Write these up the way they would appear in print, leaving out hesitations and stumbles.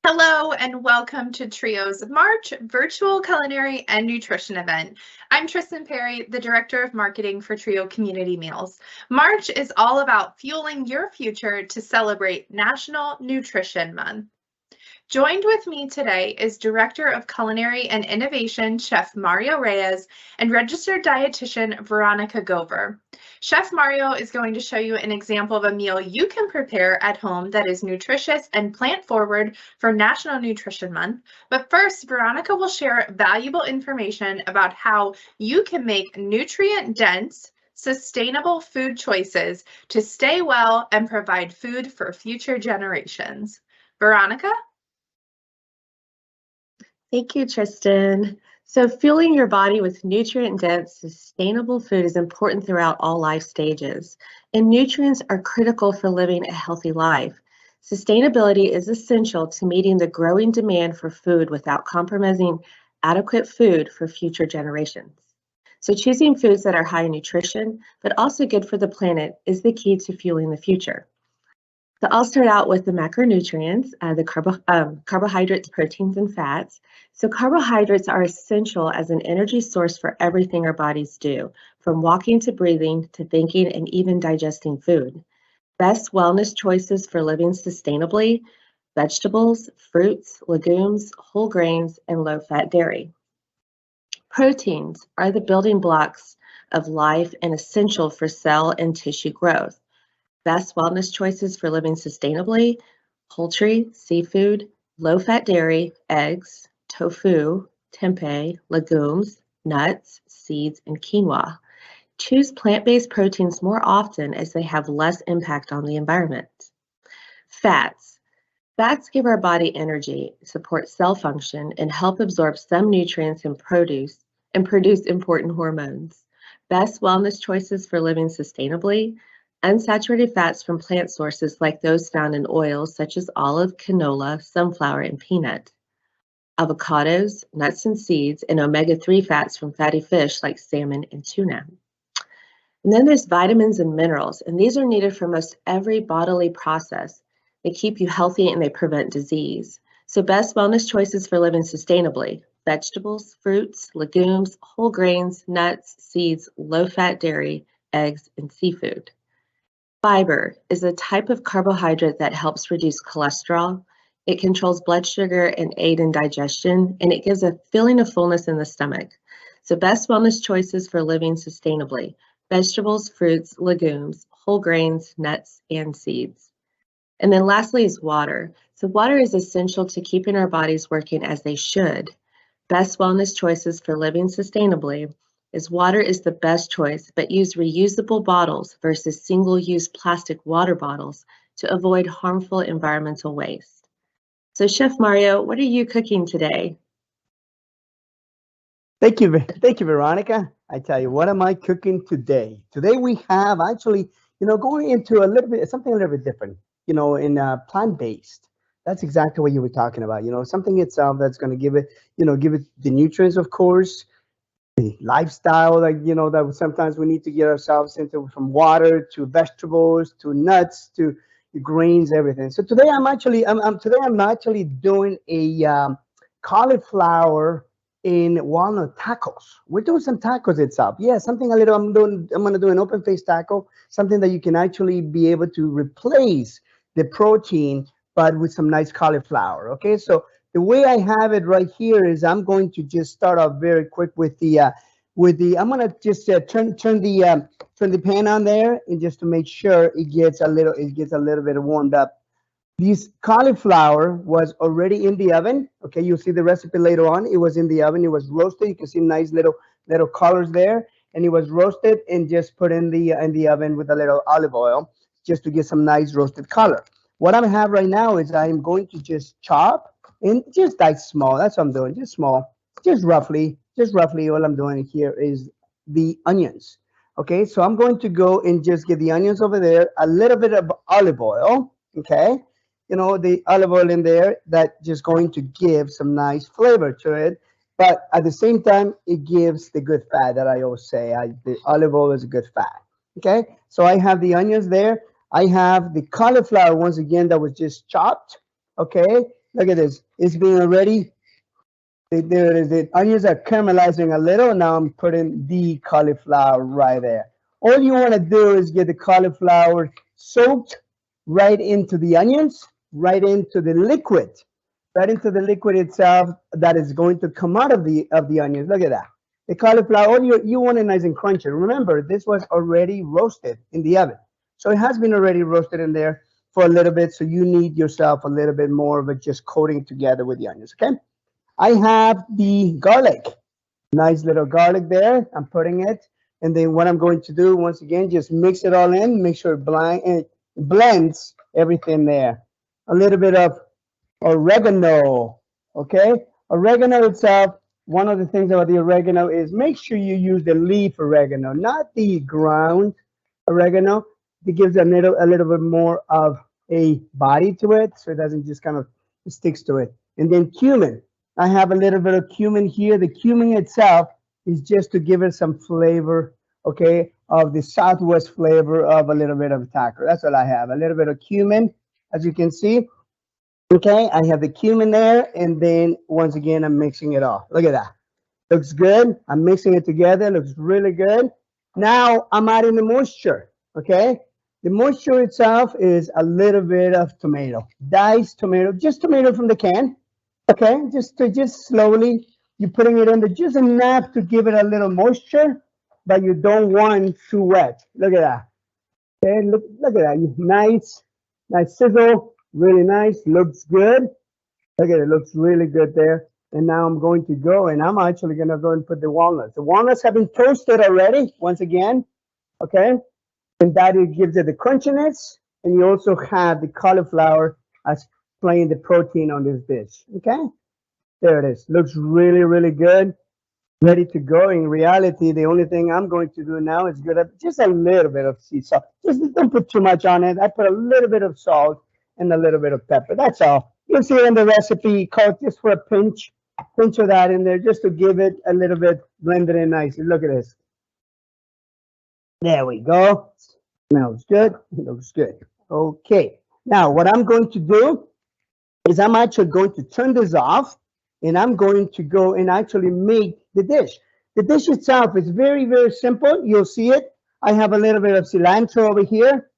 Hello and welcome to Trio's March virtual culinary and nutrition event. I'm Tristan Perry, the Director of Marketing for Trio Community Meals. March is all about fueling your future to celebrate National Nutrition Month. Joined with me today is Director of Culinary and Innovation, Chef Mario Reyes, and Registered Dietitian Veronica Gober. Chef Mario is going to show you an example of a meal you can prepare at home that is nutritious and plant-forward for National Nutrition Month. But first, Veronica will share valuable information about how you can make nutrient-dense, sustainable food choices to stay well and provide food for future generations. Veronica? Thank you, Tristan. So fueling your body with nutrient-dense, sustainable food is important throughout all life stages, and nutrients are critical for living a healthy life. Sustainability is essential to meeting the growing demand for food without compromising adequate food for future generations. So choosing foods that are high in nutrition, but also good for the planet, is the key to fueling the future. So I'll start out with the macronutrients, the carbohydrates, proteins, and fats. So carbohydrates are essential as an energy source for everything our bodies do, from walking to breathing to thinking and even digesting food. Best wellness choices for living sustainably: vegetables, fruits, legumes, whole grains, and low-fat dairy. Proteins are the building blocks of life and essential for cell and tissue growth. Best wellness choices for living sustainably: poultry, seafood, low-fat dairy, eggs, tofu, tempeh, legumes, nuts, seeds, and quinoa. Choose plant-based proteins more often as they have less impact on the environment. Fats. Fats give our body energy, support cell function, and help absorb some nutrients and produce important hormones. Best wellness choices for living sustainably: unsaturated fats from plant sources like those found in oils such as olive, canola, sunflower, and peanut. Avocados, nuts and seeds, and omega-3 fats from fatty fish like salmon and tuna. And then there's vitamins and minerals, and these are needed for most every bodily process. They keep you healthy and they prevent disease. So best wellness choices for living sustainably: vegetables, fruits, legumes, whole grains, nuts, seeds, low-fat dairy, eggs, and seafood. Fiber is a type of carbohydrate that helps reduce cholesterol. It controls blood sugar and aid in digestion, and it gives a feeling of fullness in the stomach. So best wellness choices for living sustainably: vegetables, fruits, legumes, whole grains, nuts, and seeds. And then lastly is water. So water is essential to keeping our bodies working as they should. Best wellness choices for living sustainably is water is the best choice, but use reusable bottles versus single-use plastic water bottles to avoid harmful environmental waste. So Chef Mario, what are you cooking today? Thank you, Veronica. I tell you, what am I cooking today? Today we have actually, going into a little bit, something a little bit different, in plant-based. That's exactly what you were talking about, something itself that's going to give it the nutrients, of course, the lifestyle, that sometimes we need to get ourselves into, from water to vegetables to nuts to grains, everything. So today I'm actually doing a cauliflower in walnut tacos. We're doing some tacos itself. Yeah, something a little. I'm gonna do an open face taco, something that you can actually be able to replace the protein, but with some nice cauliflower. Okay, so the way I have it right here is I'm going to just start off very quick with the I'm gonna just turn the pan on there, and just to make sure it gets a little bit warmed up. This cauliflower was already in the oven. Okay, you'll see the recipe later on. It was in the oven. It was roasted. You can see nice little colors there, and it was roasted and just put in the oven with a little olive oil, just to get some nice roasted color. What I have right now is I'm going to just chop and just dice small. That's what I'm doing, just small, just roughly. All I'm doing here is the onions. Okay, so I'm going to go and just get the onions over there, a little bit of olive oil. Okay, the olive oil in there, that just going to give some nice flavor to it. But at the same time, it gives the good fat that I always say. The olive oil is a good fat. Okay, so I have the onions there. I have the cauliflower once again that was just chopped. Okay, Look at this. It's being already. There it is. The onions are caramelizing a little. Now I'm putting the cauliflower right there. All you want to do is get the cauliflower soaked right into the onions, right into the liquid, right into the liquid itself that is going to come out of the onions. Look at that. The cauliflower, you want it nice and crunchy. Remember, this was already roasted in the oven. So it has been already roasted in there for a little bit. So you need yourself a little bit more of it just coating together with the onions, okay? I have the garlic, nice little garlic there. I'm putting it. And then what I'm going to do, once again, just mix it all in, make sure it blends everything there. A little bit of oregano, okay? Oregano itself, one of the things about the oregano is make sure you use the leaf oregano, not the ground oregano. It gives a little bit more of a body to it, so it doesn't just kind of sticks to it. And then cumin. I have a little bit of cumin here. The cumin itself is just to give it some flavor, okay, of the Southwest flavor of a little bit of taco. That's all I have. A little bit of cumin, as you can see. Okay, I have the cumin there, and then once again, I'm mixing it all. Look at that. Looks good. I'm mixing it together. Looks really good. Now I'm adding the moisture, okay? The moisture itself is a little bit of tomato, diced tomato, just tomato from the can, okay? Just slowly, you're putting it in there just enough to give it a little moisture, but you don't want too wet. Look at that. Okay, look at that. Nice sizzle. Really nice, looks good. Look at it, looks really good there. And now I'm going to go, and I'm actually gonna go and put the walnuts. The walnuts have been toasted already, once again, okay? And that it gives it the crunchiness, and you also have the cauliflower as playing the protein on this dish, okay? There it is, looks really, really good. Ready to go. In reality, the only thing I'm going to do now is get just a little bit of sea salt. Just don't put too much on it. I put a little bit of salt and a little bit of pepper. That's all. You'll see it in the recipe called just for a pinch of that in there, just to give it a little bit, blend it in nicely. Look at this. There we go. Smells good. Looks good. Okay. Now, what I'm going to do is I'm actually going to turn this off, and I'm going to go and actually make the dish. The dish itself is very, very simple. You'll see it. I have a little bit of cilantro over here.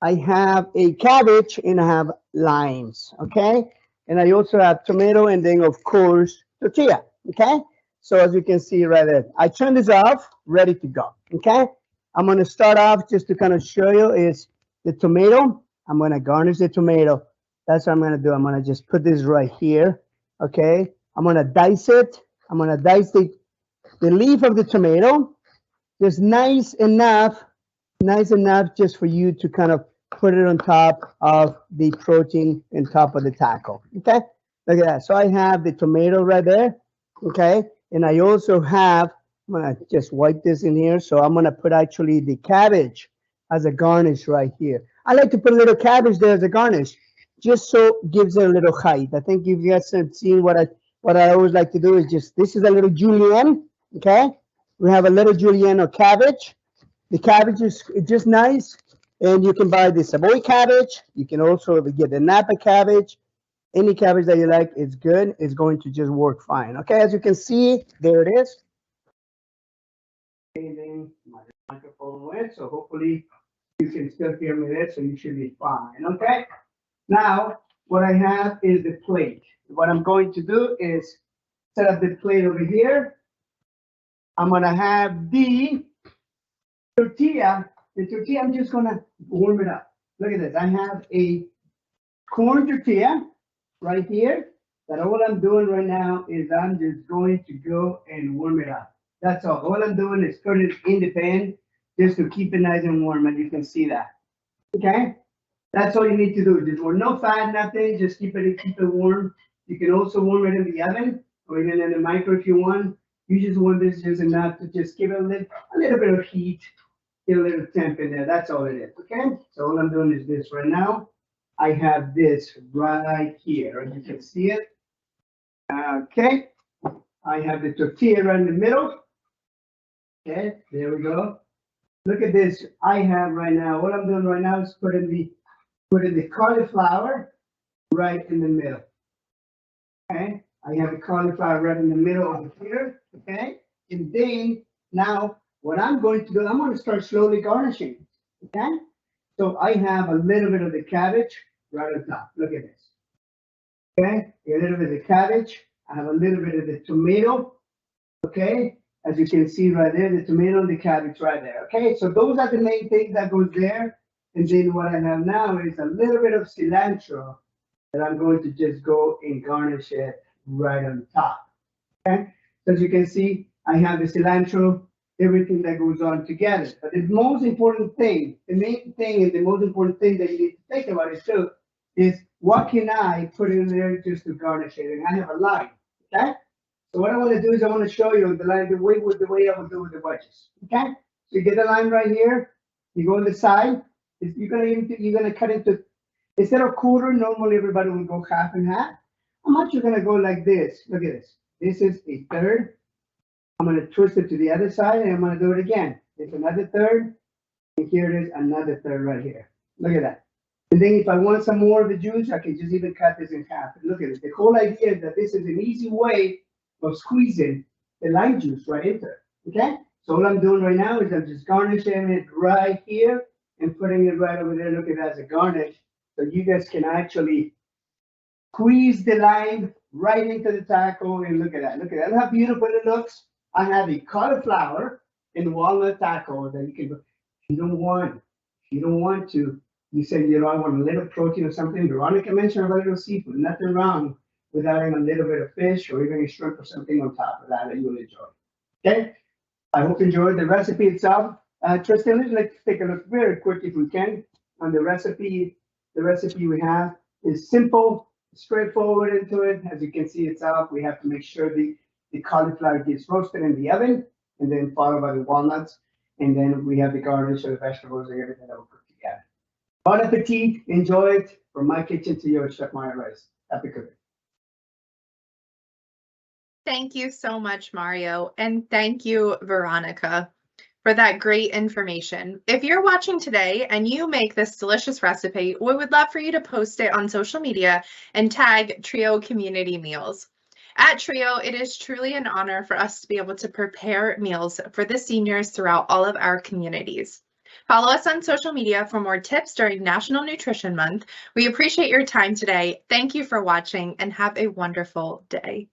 I have a cabbage, and I have limes, okay? And I also have tomato, and then, of course, tortilla, okay? So as you can see right there, I turn this off, ready to go, okay? I'm gonna start off just to kind of show you is the tomato. I'm gonna garnish the tomato. That's what I'm gonna do. I'm gonna just put this right here, okay? I'm gonna dice it. I'm gonna dice the leaf of the tomato, just nice enough just for you to kind of put it on top of the protein and top of the taco, okay? Look at that. So I have the tomato right there, okay? And I also have, I'm gonna just wipe this in here. So I'm gonna put actually the cabbage as a garnish right here. I like to put a little cabbage there as a garnish, just so it gives it a little height. I think if you guys have seen what I always like to do is just, this is a little julienne, okay? We have a little julienne of cabbage. The cabbage is just nice, and you can buy the Savoy cabbage. You can also get the Napa cabbage. Any cabbage that you like, it's good. It's going to just work fine. Okay, as you can see, there it is. And my microphone went, so hopefully you can still hear me there, so you should be fine. Okay. Now, what I have is the plate. What I'm going to do is set up the plate over here. I'm gonna have the tortilla. The tortilla, I'm just gonna warm it up. Look at this. I have a corn tortilla right here. That all I'm doing right now is I'm just going to go and warm it up. That's all. All I'm doing is putting it in the pan just to keep it nice and warm, and you can see that. Okay? That's all you need to do. Just warm, no fat, nothing. Just keep it warm. You can also warm it in the oven or even in the micro if you want. You just want this just enough to just give it a little bit of heat, get a little temp in there. That's all it is. Okay? So all I'm doing is this right now. I have this right here, and you can see it. Okay. I have the tortilla right in the middle. Okay, there we go. Look at this. I have right now, what I'm doing right now is putting the cauliflower right in the middle. Okay, I have a cauliflower right in the middle over here. Okay, and then now what I'm going to do, I'm going to start slowly garnishing. Okay, so I have a little bit of the cabbage right on top. Look at this. Okay, a little bit of the cabbage. I have a little bit of the tomato. Okay, as you can see right there, the tomato and the cabbage right there. Okay, so those are the main things that goes there. And then what I have now is a little bit of cilantro that I'm going to just go and garnish it right on top. Okay, so as you can see, I have the cilantro, everything that goes on together. But the most important thing, the main thing, and the most important thing that you need to think about it too, is what can I put in there just to garnish it? And I have a line. Okay. So what I want to do is I want to show you the line, the way I would do with the wedges. Okay. So you get the line right here. You go on the side. You're gonna cut into, instead of quarter. Normally everybody would go half and half. How much you're gonna go like this? Look at this. This is a third. I'm gonna twist it to the other side, and I'm gonna do it again. It's another third, and here it is, another third right here. Look at that. And then if I want some more of the juice, I can just even cut this in half. Look at it. The whole idea is that this is an easy way of squeezing the lime juice right into it. Okay? So all I'm doing right now is I'm just garnishing it right here and putting it right over there. Look at that as a garnish. So you guys can actually squeeze the lime right into the taco, and look at that. Look at that. Look how beautiful it looks. I have a cauliflower and walnut taco that you can, you don't want to, you say, you know, I want a little protein or something. Veronica mentioned a little seafood. Nothing wrong with adding a little bit of fish or even a shrimp or something on top of that you'll enjoy. Okay? I hope you enjoyed the recipe itself. Tristan, let's take a look very quick if we can on the recipe. The recipe we have is simple, straightforward into it. As you can see itself, we have to make sure the cauliflower gets roasted in the oven, and then followed by the walnuts. And then we have the garnish of the vegetables and everything that we'll cook together. Bon appetit, enjoy it. From my kitchen to yours, Chef Mario Reyes. Happy cooking. Thank you so much, Mario. And thank you, Veronica, for that great information. If you're watching today and you make this delicious recipe, we would love for you to post it on social media and tag Trio Community Meals. At Trio, it is truly an honor for us to be able to prepare meals for the seniors throughout all of our communities. Follow us on social media for more tips during National Nutrition Month. We appreciate your time today. Thank you for watching and have a wonderful day.